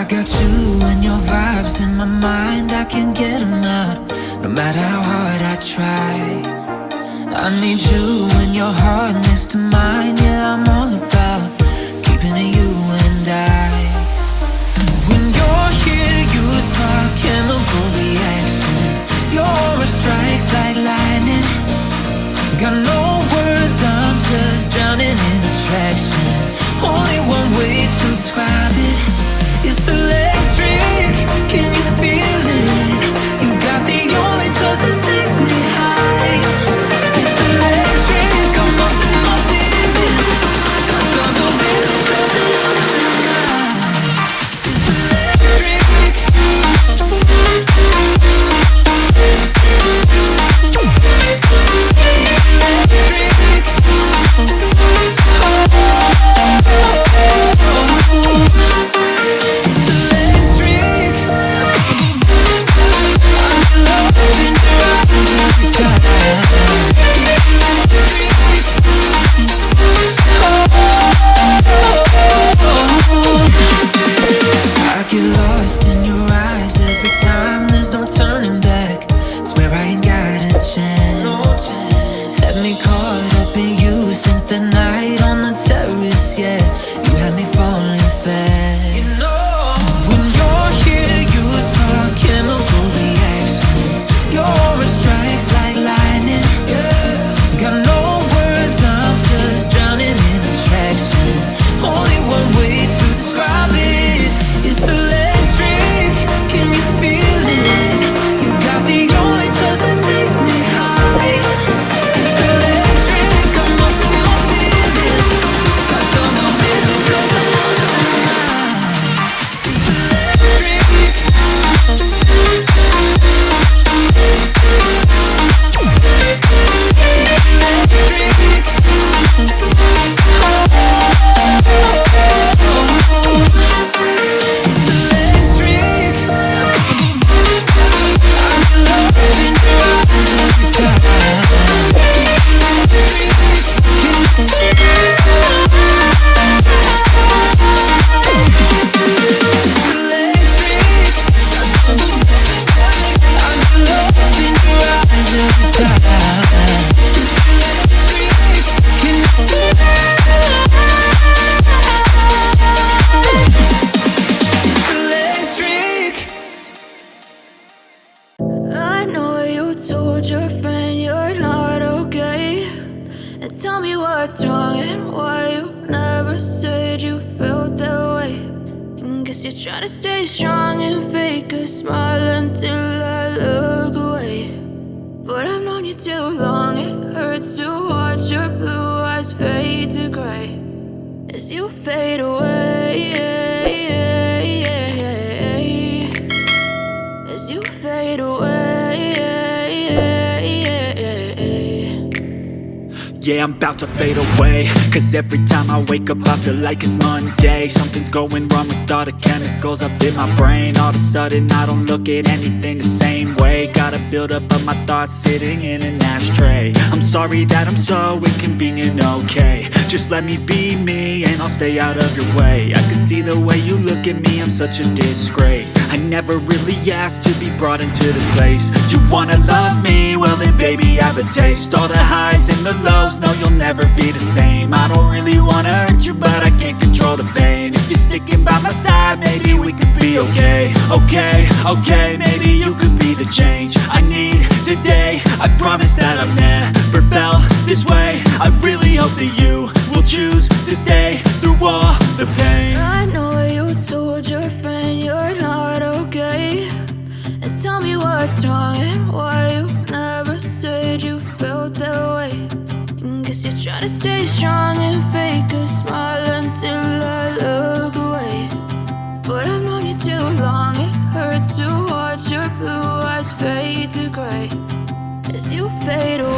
got you and your vibes in my mind, I can't get them out, no matter how hard I try. I need you and your heart next to mine. Yeah, I'm all about keeping it you and I. When you're here, you spark chemical reactions. Your aura strikes like lightning. Got no words, I'm just drowning in attraction. Only one way to describe it. It's electric, can you feel it? You got the only touch that takes me high. It's electric, I'm up in my feelings. I don't know really cause I love tonight. It's electric. Yeah, I'm about to fade away, cause every time I wake up I feel like it's Monday. Something's going wrong with all the chemicals up in my brain. All of a sudden I don't look at anything the same way. Got a buildup of my thoughts sitting in an ashtray. I'm sorry that I'm so inconvenient, okay. Just let me be me and I'll stay out of your way. I can see the way you look at me, I'm such a disgrace. I never really asked to be brought into this place. You wanna love me? Well then baby I have a taste. All the highs and the lows, no you'll never be the same. I don't really wanna hurt you but I can't control the pain. If you're sticking by my side maybe we could be okay. Okay, maybe you could be the change I need today. I promise that I've never felt this way. I really hope that you will choose to stay through all the pain. I know you told your friend you're not okay, and tell me what's wrong and why you never said you felt that way. Guess you're trying to stay strong and fake a smile until I look away. But I've known you too long, it hurts to watch your blue eyes fade to gray as you fade away.